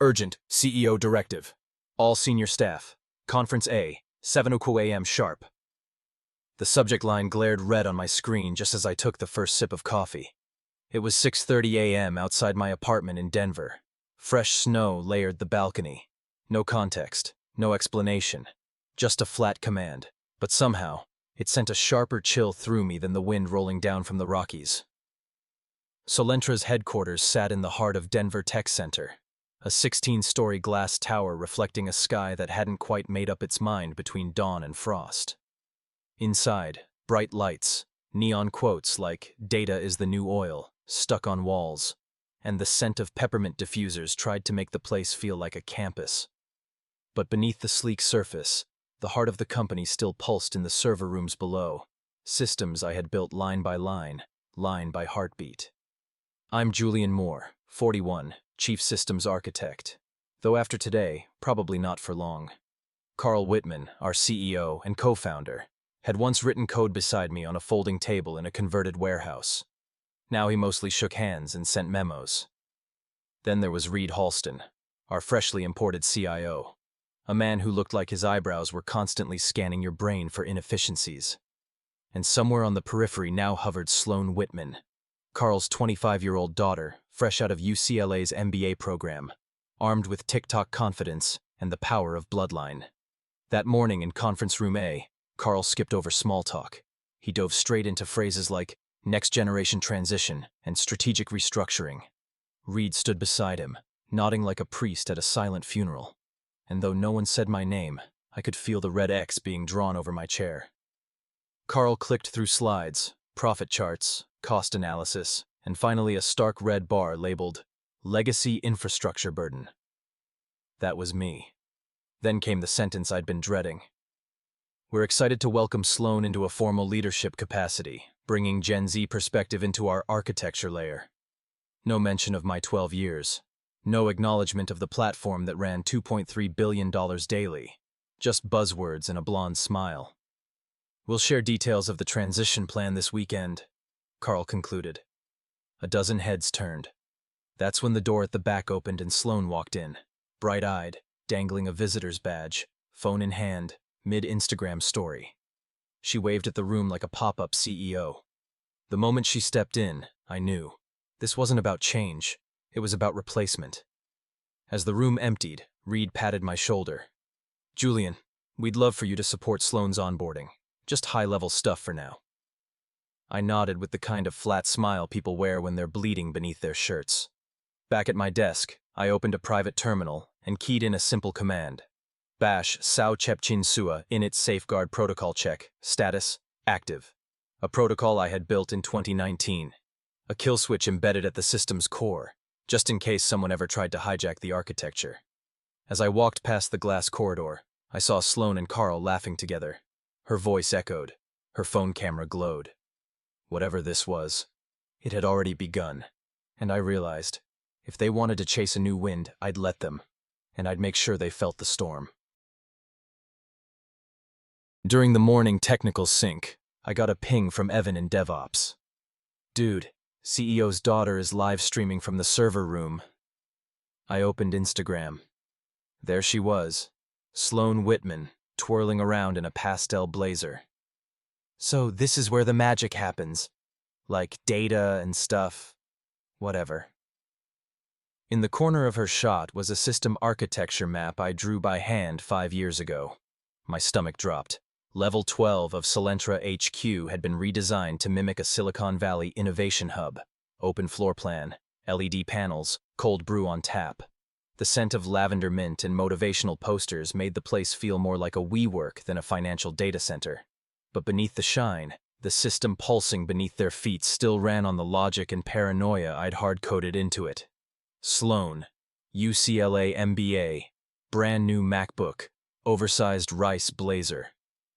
Urgent, CEO directive. All senior staff. Conference A, 7:00 a.m. sharp. The subject line glared red on my screen just as I took the first sip of coffee. It was 6:30 a.m. outside my apartment in Denver. Fresh snow layered the balcony. No context, no explanation, just a flat command. But somehow, it sent a sharper chill through me than the wind rolling down from the Rockies. Solentra's headquarters sat in the heart of Denver Tech Center, a 16-story glass tower reflecting a sky that hadn't quite made up its mind between dawn and frost. Inside, bright lights, neon quotes like "Data is the new oil" stuck on walls, and the scent of peppermint diffusers tried to make the place feel like a campus. But beneath the sleek surface, the heart of the company still pulsed in the server rooms below, systems I had built line by heartbeat. I'm Julian Moore, 41, Chief Systems Architect. Though after today, probably not for long. Carl Whitman, our CEO and co-founder, had once written code beside me on a folding table in a converted warehouse. Now he mostly shook hands and sent memos. Then there was Reed Halston, our freshly imported CIO, a man who looked like his eyebrows were constantly scanning your brain for inefficiencies. And somewhere on the periphery now hovered Sloan Whitman, Carl's 25-year-old daughter, fresh out of UCLA's MBA program, armed with TikTok confidence and the power of bloodline. That morning in Conference Room A, Carl skipped over small talk. He dove straight into phrases like next-generation transition and strategic restructuring. Reed stood beside him, nodding like a priest at a silent funeral. And though no one said my name, I could feel the red X being drawn over my chair. Carl clicked through slides, profit charts, cost analysis, and finally a stark red bar labeled Legacy Infrastructure Burden. That was me. Then came the sentence I'd been dreading. We're excited to welcome Sloan into a formal leadership capacity, bringing Gen Z perspective into our architecture layer. No mention of my 12 years. No acknowledgement of the platform that ran $2.3 billion daily. Just buzzwords and a blonde smile. We'll share details of the transition plan this weekend, Carl concluded. A dozen heads turned. That's when the door at the back opened and Sloan walked in, bright-eyed, dangling a visitor's badge, phone in hand, mid-Instagram story. She waved at the room like a pop-up CEO. The moment she stepped in, I knew. This wasn't about change. It was about replacement. As the room emptied, Reed patted my shoulder. Julian, we'd love for you to support Sloan's onboarding. Just high-level stuff for now. I nodded with the kind of flat smile people wear when they're bleeding beneath their shirts. Back at my desk, I opened a private terminal and keyed in a simple command. Bash Sao Chepchin Sua init safeguard protocol check, status, active. A protocol I had built in 2019. A kill switch embedded at the system's core, just in case someone ever tried to hijack the architecture. As I walked past the glass corridor, I saw Sloan and Carl laughing together. Her voice echoed. Her phone camera glowed. Whatever this was, it had already begun, and I realized, if they wanted to chase a new wind, I'd let them, and I'd make sure they felt the storm. During the morning technical sync, I got a ping from Evan in DevOps. Dude, CEO's daughter is live streaming from the server room. I opened Instagram. There she was, Sloan Whitman, twirling around in a pastel blazer. So this is where the magic happens. Like data and stuff. Whatever. In the corner of her shot was a system architecture map I drew by hand 5 years ago. My stomach dropped. Level 12 of Solentra HQ had been redesigned to mimic a Silicon Valley innovation hub. Open floor plan, LED panels, cold brew on tap. The scent of lavender mint and motivational posters made the place feel more like a WeWork than a financial data center. But beneath the shine, the system pulsing beneath their feet still ran on the logic and paranoia I'd hard-coded into it. Sloan, UCLA MBA, brand new MacBook, oversized rice blazer.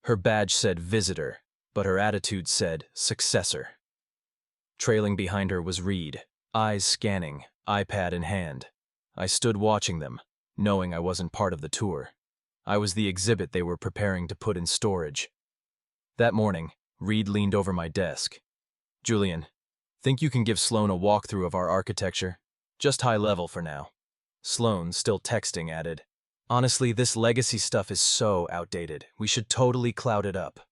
Her badge said visitor, but her attitude said successor. Trailing behind her was Reed, eyes scanning, iPad in hand. I stood watching them, knowing I wasn't part of the tour. I was the exhibit they were preparing to put in storage. That morning, Reed leaned over my desk. Julian, think you can give Sloan a walkthrough of our architecture? Just high level for now. Sloane, still texting, added, "Honestly, this legacy stuff is so outdated. We should totally cloud it up."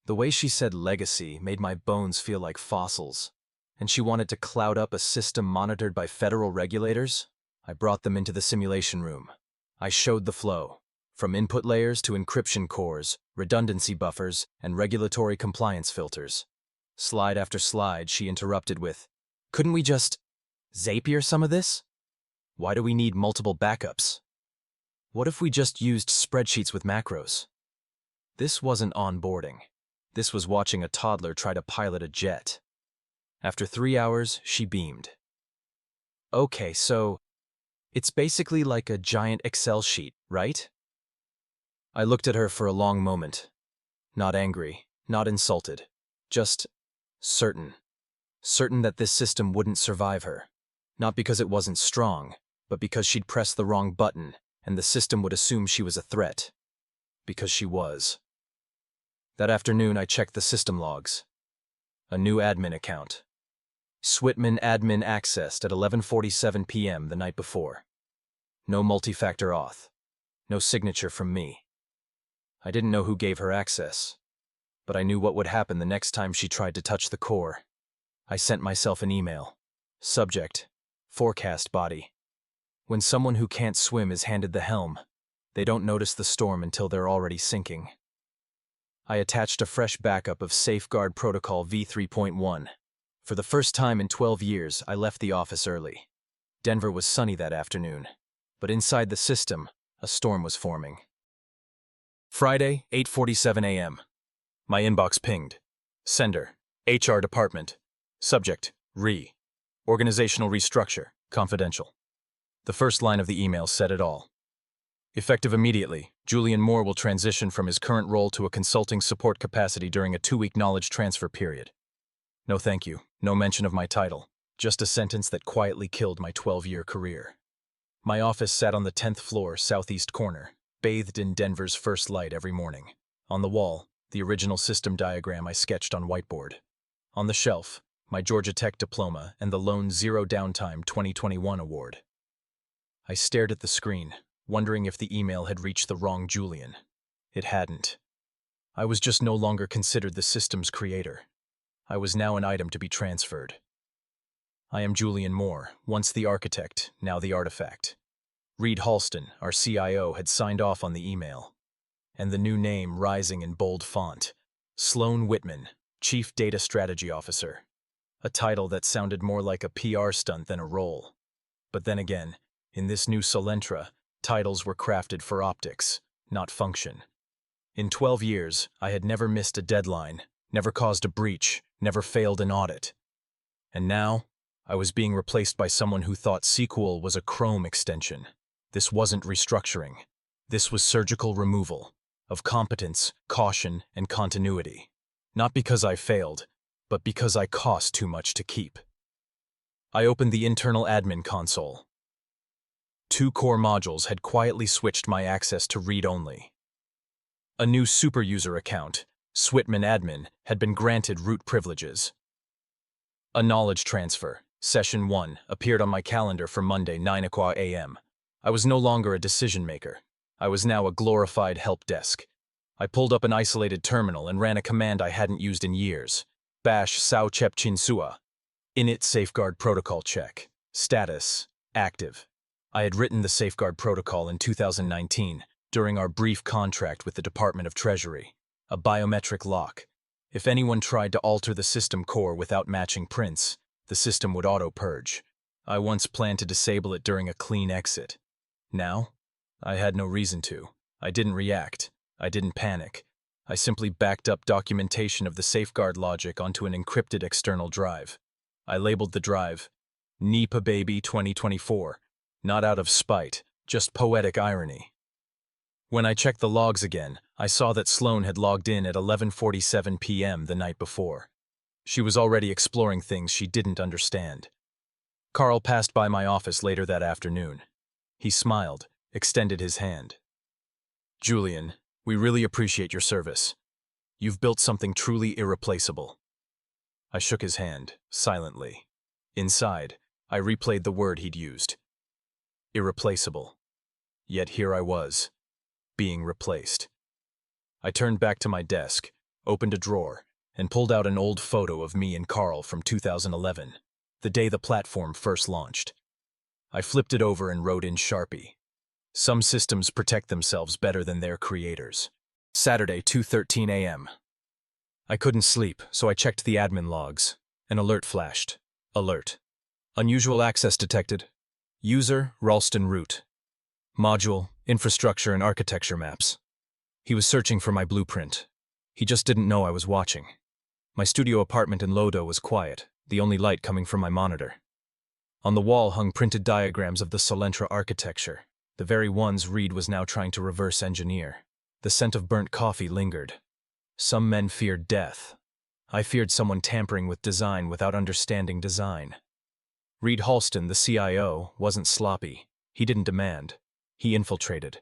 The way she said legacy made my bones feel like fossils. And she wanted to cloud up a system monitored by federal regulators? I brought them into the simulation room. I showed the flow, from input layers to encryption cores, redundancy buffers, and regulatory compliance filters. Slide after slide, she interrupted with, "Couldn't we just Zapier some of this? Why do we need multiple backups? What if we just used spreadsheets with macros?" This wasn't onboarding. This was watching a toddler try to pilot a jet. After 3 hours, she beamed. "Okay, so it's basically like a giant Excel sheet, right?" I looked at her for a long moment. Not angry, not insulted, just certain. Certain that this system wouldn't survive her. Not because it wasn't strong, but because she'd pressed the wrong button and the system would assume she was a threat. Because she was. That afternoon, I checked the system logs. A new admin account. Switman admin accessed at 11:47 p.m. the night before. No multi-factor auth. No signature from me. I didn't know who gave her access, but I knew what would happen the next time she tried to touch the core. I sent myself an email. Subject: forecast body. When someone who can't swim is handed the helm, they don't notice the storm until they're already sinking. I attached a fresh backup of Safeguard Protocol v3.1. For the first time in 12 years, I left the office early. Denver was sunny that afternoon, but inside the system, a storm was forming. Friday, 8:47 a.m. My inbox pinged. Sender: HR Department. Subject: Organizational restructure, confidential. The first line of the email said it all. Effective immediately, Julian Moore will transition from his current role to a consulting support capacity during a 2-week knowledge transfer period. No thank you, no mention of my title, just a sentence that quietly killed my 12-year career. My office sat on the 10th floor, southeast corner, bathed in Denver's first light every morning. On the wall, the original system diagram I sketched on whiteboard. On the shelf, my Georgia Tech diploma and the lone Zero Downtime 2021 award. I stared at the screen, wondering if the email had reached the wrong Julian. It hadn't. I was just no longer considered the system's creator. I was now an item to be transferred. I am Julian Moore, once the architect, now the artifact. Reed Halston, our CIO, had signed off on the email. And the new name rising in bold font: Sloane Whitman, Chief Data Strategy Officer. A title that sounded more like a PR stunt than a role. But then again, in this new Solentra, titles were crafted for optics, not function. In 12 years, I had never missed a deadline, never caused a breach, never failed an audit. And now, I was being replaced by someone who thought SQL was a Chrome extension. This wasn't restructuring. This was surgical removal of competence, caution, and continuity. Not because I failed, but because I cost too much to keep. I opened the internal admin console. 2 core modules had quietly switched my access to read-only. A new superuser account, Switman Admin, had been granted root privileges. A knowledge transfer, Session 1, appeared on my calendar for Monday, 9 a.m. I was no longer a decision maker. I was now a glorified help desk. I pulled up an isolated terminal and ran a command I hadn't used in years. Bash sao chep chin sua. Init safeguard protocol check. Status: active. I had written the safeguard protocol in 2019, during our brief contract with the Department of Treasury. A biometric lock. If anyone tried to alter the system core without matching prints, the system would auto-purge. I once planned to disable it during a clean exit. Now, I had no reason to. I didn't react. I didn't panic. I simply backed up documentation of the safeguard logic onto an encrypted external drive. I labeled the drive NEPA Baby 2024, not out of spite, just poetic irony. When I checked the logs again, I saw that Sloane had logged in at 11:47 p.m. the night before. She was already exploring things she didn't understand. Carl passed by my office later that afternoon. He smiled, extended his hand. "Julian, we really appreciate your service. You've built something truly irreplaceable." I shook his hand, silently. Inside, I replayed the word he'd used. irreplaceable. Yet here I was, being replaced. I turned back to my desk, opened a drawer, and pulled out an old photo of me and Carl from 2011, the day the platform first launched. I flipped it over and wrote in Sharpie, "Some systems protect themselves better than their creators." Saturday, 2:13 a.m. I couldn't sleep, so I checked the admin logs. An alert flashed. Alert. Unusual access detected. User, Ralston Root. Module, infrastructure and architecture maps. He was searching for my blueprint. He just didn't know I was watching. My studio apartment in Lodo was quiet, the only light coming from my monitor. On the wall hung printed diagrams of the Solentra architecture, the very ones Reed was now trying to reverse engineer. The scent of burnt coffee lingered. Some men feared death. I feared someone tampering with design without understanding design. Reed Halston, the CIO, wasn't sloppy. He didn't demand. He infiltrated.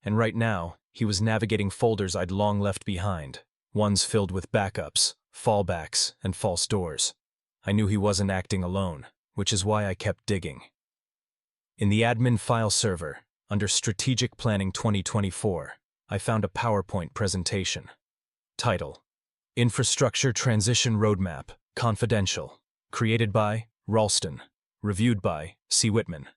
And right now, he was navigating folders I'd long left behind, ones filled with backups, fallbacks, and false doors. I knew he wasn't acting alone, which is why I kept digging. In the admin file server, under Strategic Planning 2024, I found a PowerPoint presentation. Title: Infrastructure Transition Roadmap, Confidential. Created by Ralston. Reviewed by C. Whitman.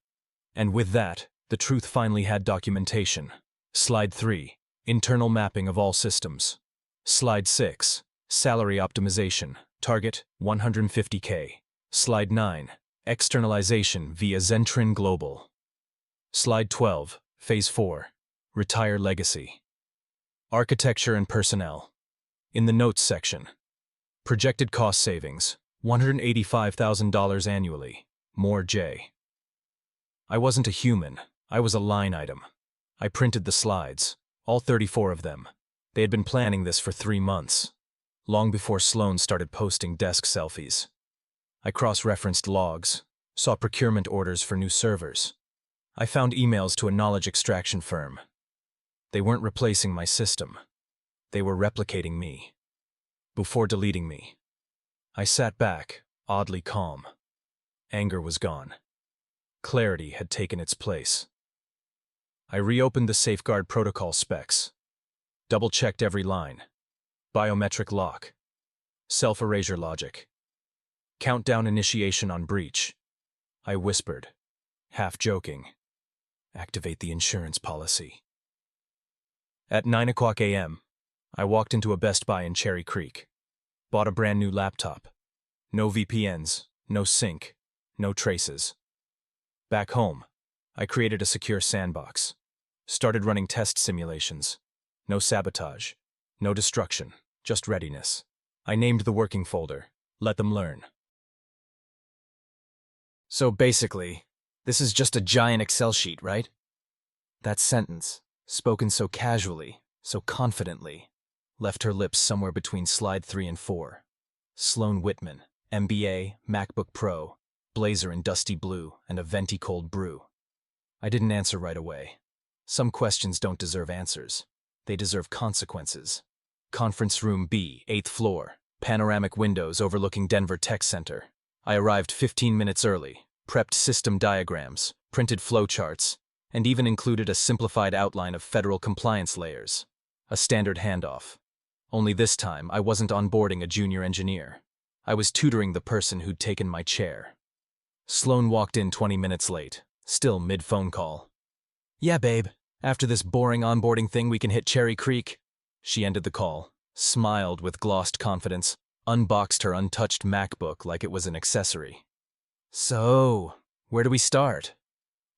And with that, the truth finally had documentation. Slide 3. Internal mapping of all systems. Slide 6. Salary optimization. Target, $150K. Slide 9. Externalization via Zentrin Global. Slide 12. Phase 4. Retire legacy. Architecture and personnel. In the notes section. Projected cost savings, $185,000 annually. More J. I wasn't a human, I was a line item. I printed the slides, all 34 of them. They had been planning this for 3 months, long before Sloan started posting desk selfies. I cross-referenced logs, saw procurement orders for new servers. I found emails to a knowledge extraction firm. They weren't replacing my system. They were replicating me. Before deleting me, I sat back, oddly calm. Anger was gone. Clarity had taken its place. I reopened the safeguard protocol specs. Double-checked every line. Biometric lock. Self-erasure logic. Countdown initiation on breach. I whispered, half joking, "Activate the insurance policy." At 9 a.m., I walked into a Best Buy in Cherry Creek. Bought a brand new laptop. No VPNs, no sync, no traces. Back home, I created a secure sandbox. Started running test simulations. No sabotage, no destruction, just readiness. I named the working folder, Let Them Learn. So basically, this is just a giant Excel sheet, right? That sentence, spoken so casually, so confidently, left her lips somewhere between slide 3 and 4. Sloan Whitman, MBA, MacBook Pro, blazer in dusty blue, and a venti cold brew. I didn't answer right away. Some questions don't deserve answers. They deserve consequences. Conference room B, 8th floor, panoramic windows overlooking Denver Tech Center. I arrived 15 minutes early, prepped system diagrams, printed flowcharts, and even included a simplified outline of federal compliance layers. A standard handoff. Only this time, I wasn't onboarding a junior engineer. I was tutoring the person who'd taken my chair. Sloan walked in 20 minutes late, still mid-phone call. "Yeah, babe, after this boring onboarding thing we can hit Cherry Creek." She ended the call, smiled with glossed confidence, unboxed her untouched MacBook like it was an accessory. "So, where do we start?"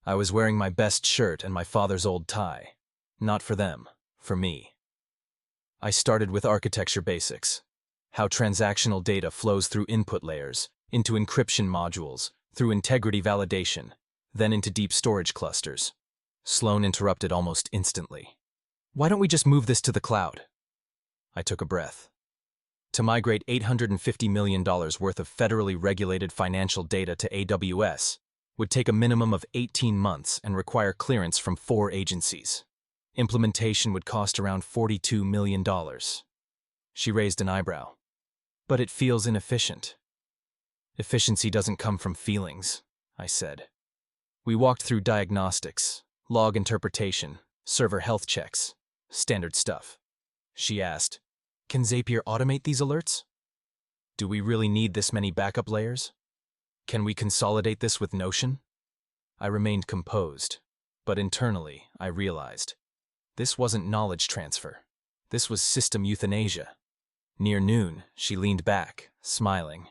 I was wearing my best shirt and my father's old tie. Not for them, for me. I started with architecture basics. How transactional data flows through input layers, into encryption modules, through integrity validation, then into deep storage clusters. Sloan interrupted almost instantly. "Why don't we just move this to the cloud?" I took a breath. To migrate $850 million worth of federally regulated financial data to AWS would take a minimum of 18 months and require clearance from 4 agencies. Implementation would cost around $42 million. She raised an eyebrow. "But it feels inefficient." "Efficiency doesn't come from feelings," I said. We walked through diagnostics, log interpretation, server health checks, standard stuff. She asked, "Can Zapier automate these alerts? Do we really need this many backup layers? Can we consolidate this with Notion?" I remained composed, but internally I realized this wasn't knowledge transfer. This was system euthanasia. Near noon, she leaned back, smiling.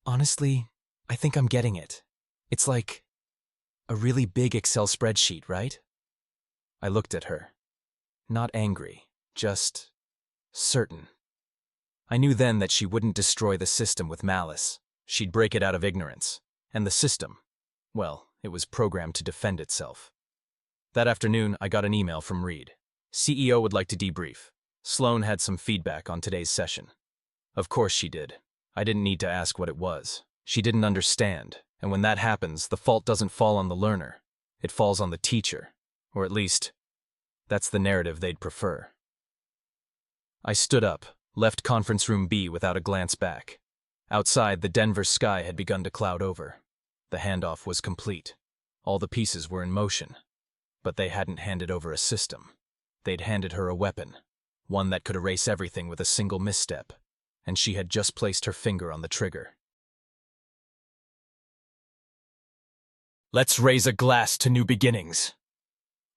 "Honestly, I think I'm getting it. It's like a really big Excel spreadsheet, right?" I looked at her. Not angry, just certain. I knew then that she wouldn't destroy the system with malice. She'd break it out of ignorance. And the system, well, it was programmed to defend itself. That afternoon, I got an email from Reed. CEO would like to debrief. Sloan had some feedback on today's session. Of course she did. I didn't need to ask what it was. She didn't understand, and when that happens, the fault doesn't fall on the learner. It falls on the teacher. Or at least, that's the narrative they'd prefer. I stood up, left conference room B without a glance back. Outside, the Denver sky had begun to cloud over. The handoff was complete. All the pieces were in motion. But they hadn't handed over a system. They'd handed her a weapon, one that could erase everything with a single misstep, and she had just placed her finger on the trigger. "Let's raise a glass to new beginnings."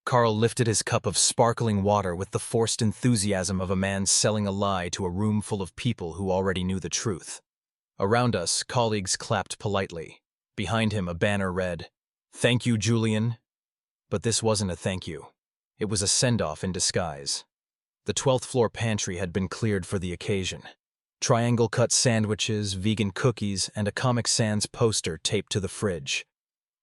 Carl lifted his cup of sparkling water with the forced enthusiasm of a man selling a lie to a room full of people who already knew the truth. Around us, colleagues clapped politely. Behind him, a banner read, "Thank you, Julian." But this wasn't a thank you. It was a send-off in disguise. The 12th floor pantry had been cleared for the occasion. Triangle-cut sandwiches, vegan cookies, and a Comic Sans poster taped to the fridge.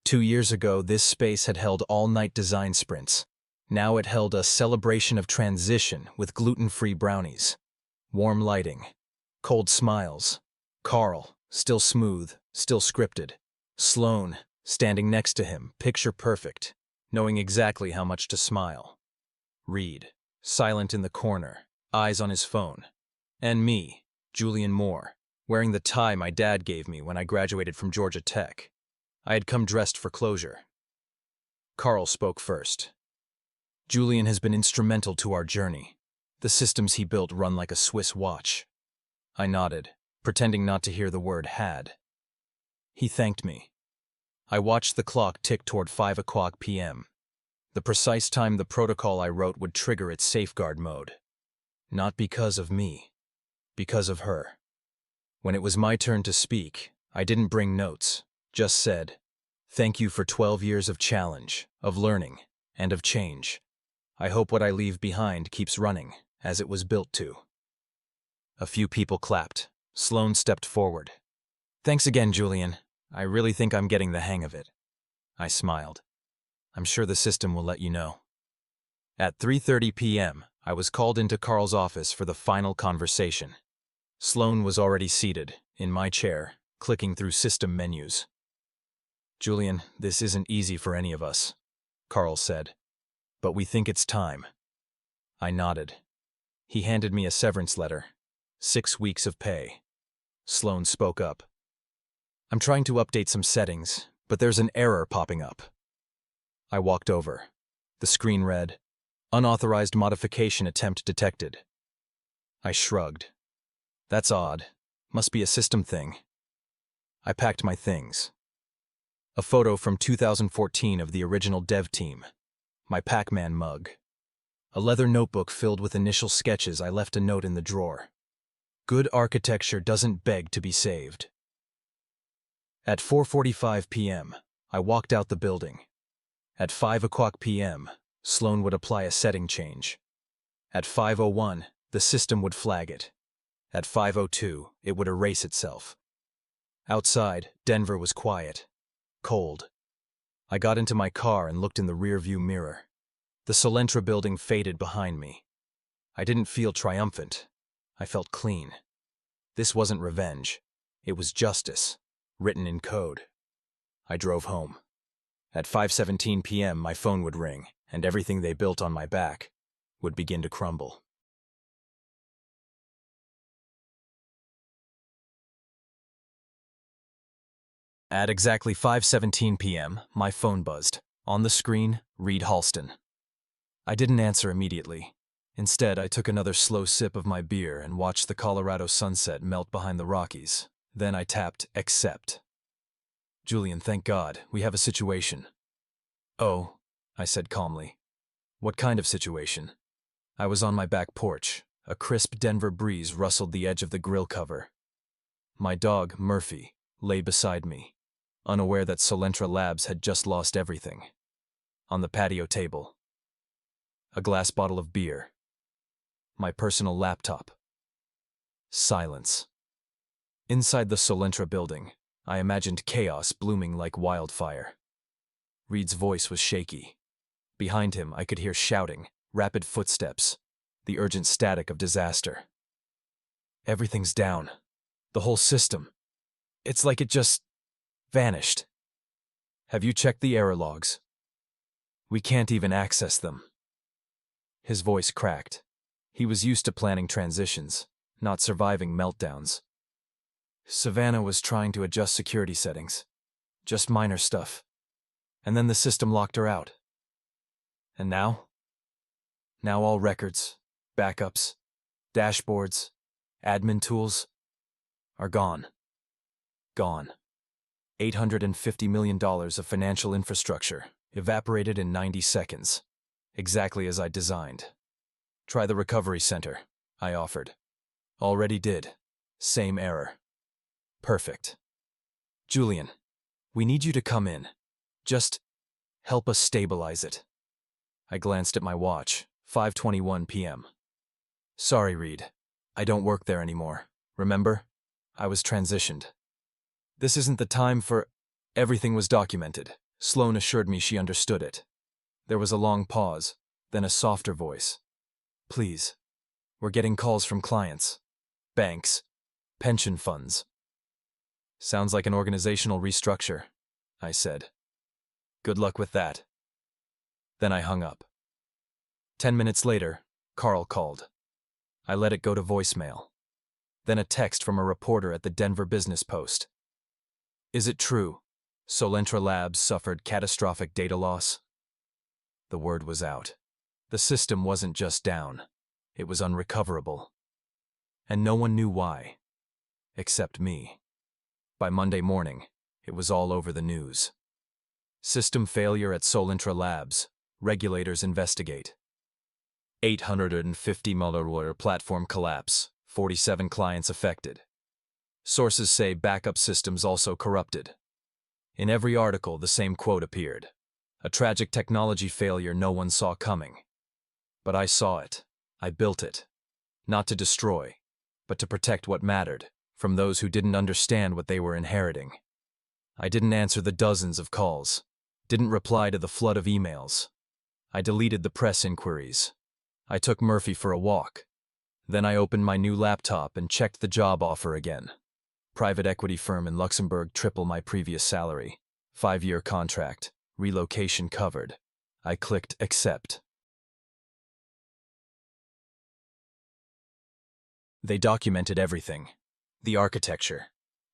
2 years ago, this space had held all-night design sprints. Now it held a celebration of transition with gluten-free brownies. Warm lighting. Cold smiles. Carl, still smooth, still scripted. Sloan, standing next to him, picture perfect, knowing exactly how much to smile. Reed, silent in the corner, eyes on his phone. And me, Julian Moore, wearing the tie my dad gave me when I graduated from Georgia Tech. I had come dressed for closure. Carl spoke first. "Julian has been instrumental to our journey. The systems he built run like a Swiss watch." I nodded, pretending not to hear the word "had." He thanked me. I watched the clock tick toward 5 p.m. The precise time the protocol I wrote would trigger its safeguard mode. Not because of me, because of her. When it was my turn to speak, I didn't bring notes, just said, "Thank you for 12 years of challenge, of learning, and of change. I hope what I leave behind keeps running, as it was built to." A few people clapped. Sloan stepped forward. "Thanks again, Julian. I really think I'm getting the hang of it." I smiled. "I'm sure the system will let you know." At 3:30 p.m., I was called into Carl's office for the final conversation. Sloan was already seated, in my chair, clicking through system menus. "Julian, this isn't easy for any of us," Carl said. "But we think it's time." I nodded. He handed me a severance letter. 6 weeks of pay. Sloan spoke up. "I'm trying to update some settings, but there's an error popping up." I walked over. The screen read, "Unauthorized modification attempt detected." I shrugged. "That's odd. Must be a system thing." I packed my things. A photo from 2014 of the original dev team. My Pac-Man mug. A leather notebook filled with initial sketches. I left a note in the drawer. Good architecture doesn't beg to be saved. At 4:45 p.m., I walked out the building. At 5 p.m., Sloan would apply a setting change. At 5:01, the system would flag it. At 5:02, it would erase itself. Outside, Denver was quiet. Cold. I got into my car and looked in the rearview mirror. The Solentra building faded behind me. I didn't feel triumphant. I felt clean. This wasn't revenge. It was justice, written in code. I drove home. At 5:17 p.m., my phone would ring, and everything they built on my back would begin to crumble. At exactly 5:17 p.m., my phone buzzed. On the screen, Reed Halston. I didn't answer immediately. Instead, I took another slow sip of my beer and watched the Colorado sunset melt behind the Rockies. Then I tapped accept. Julian, thank God, we have a situation. Oh, I said calmly. What kind of situation? I was on my back porch. A crisp Denver breeze rustled the edge of the grill cover. My dog, Murphy, lay beside me, unaware that Solentra Labs had just lost everything. On the patio table, a glass bottle of beer, my personal laptop. Silence. Inside the Solentra building, I imagined chaos blooming like wildfire. Reed's voice was shaky. Behind him, I could hear shouting, rapid footsteps, the urgent static of disaster. Everything's down. The whole system. It's like it just vanished. Have you checked the error logs? We can't even access them. His voice cracked. He was used to planning transitions, not surviving meltdowns. Savannah was trying to adjust security settings. Just minor stuff. And then the system locked her out. And now? Now all records, backups, dashboards, admin tools are gone. Gone. $850 million of financial infrastructure evaporated in 90 seconds, exactly as I designed. Try the recovery center, I offered. Already did. Same error. Perfect. Julian, we need you to come in. Just help us stabilize it. I glanced at my watch, 5:21 p.m. Sorry, Reed. I don't work there anymore. Remember? I was transitioned. This isn't the time for... Everything was documented. Sloan assured me she understood it. There was a long pause, then a softer voice. Please. We're getting calls from clients, banks, pension funds. Sounds like an organizational restructure, I said. Good luck with that. Then I hung up. 10 minutes later, Carl called. I let it go to voicemail. Then a text from a reporter at the Denver Business Post. Is it true? Solentra Labs suffered catastrophic data loss? The word was out. The system wasn't just down. It was unrecoverable. And no one knew why. Except me. By Monday morning, it was all over the news. System failure at Solentra Labs. Regulators investigate. $850 million platform collapse. 47 clients affected. Sources say backup systems also corrupted. In every article, the same quote appeared. A tragic technology failure no one saw coming. But I saw it. I built it. Not to destroy, but to protect what mattered from those who didn't understand what they were inheriting. I didn't answer the dozens of calls. Didn't reply to the flood of emails. I deleted the press inquiries. I took Murphy for a walk. Then I opened my new laptop and checked the job offer again. Private equity firm in Luxembourg, triple my previous salary. 5-year contract. Relocation covered. I clicked accept. They documented everything. The architecture,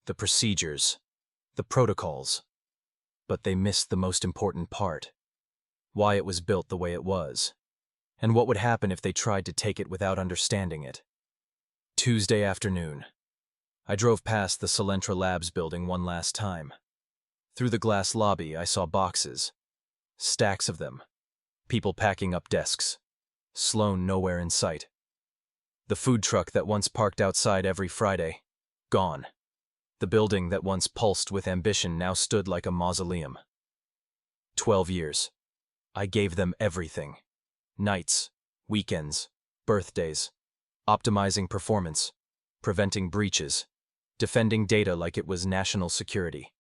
the procedures, the protocols. But they missed the most important part. Why it was built the way it was. And what would happen if they tried to take it without understanding it. Tuesday afternoon. I drove past the Solentra Labs building one last time. Through the glass lobby, I saw boxes. Stacks of them. People packing up desks. Sloan nowhere in sight. The food truck that once parked outside every Friday. Gone. The building that once pulsed with ambition now stood like a mausoleum. 12 years. I gave them everything. Nights, weekends, birthdays, optimizing performance, preventing breaches, defending data like it was national security.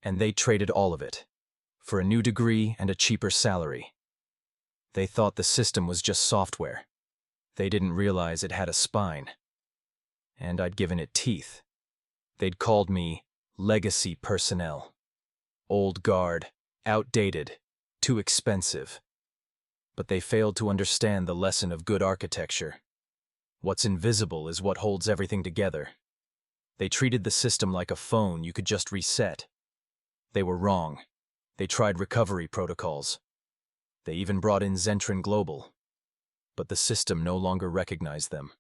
And they traded all of it for a new degree and a cheaper salary. They thought the system was just software. They didn't realize it had a spine. And I'd given it teeth. They'd called me legacy personnel. Old guard, outdated, too expensive. But they failed to understand the lesson of good architecture. What's invisible is what holds everything together. They treated the system like a phone you could just reset. They were wrong. They tried recovery protocols. They even brought in Zentrin Global. But the system no longer recognized them.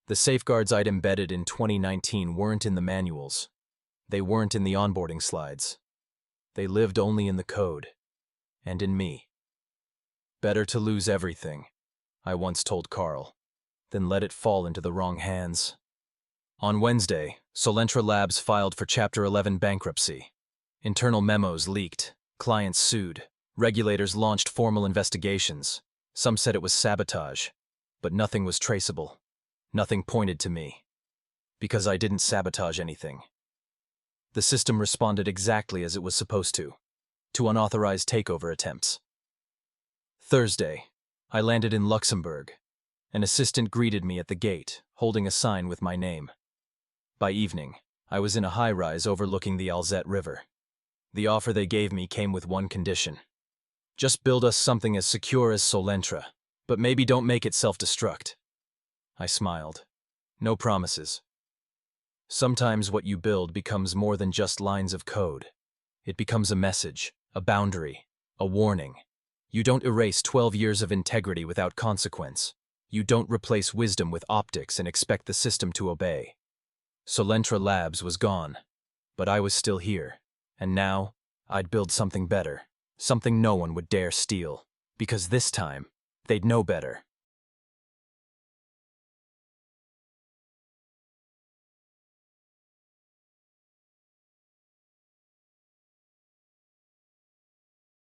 The safeguards I'd embedded in 2019 weren't in the manuals. They weren't in the onboarding slides. They lived only in the code. And in me. Better to lose everything, I once told Carl, than let it fall into the wrong hands. On Wednesday, Solentra Labs filed for Chapter 11 bankruptcy. Internal memos leaked, clients sued, regulators launched formal investigations. Some said it was sabotage, but nothing was traceable. Nothing pointed to me. Because I didn't sabotage anything. The system responded exactly as it was supposed to unauthorized takeover attempts. Thursday, I landed in Luxembourg. An assistant greeted me at the gate, holding a sign with my name. By evening, I was in a high-rise overlooking the Alzette River. The offer they gave me came with one condition. Just build us something as secure as Solentra, but maybe don't make it self-destruct. I smiled. No promises. Sometimes what you build becomes more than just lines of code. It becomes a message, a boundary, a warning. You don't erase 12 years of integrity without consequence. You don't replace wisdom with optics and expect the system to obey. Solentra Labs was gone, but I was still here. And now, I'd build something better, something no one would dare steal, because this time, they'd know better.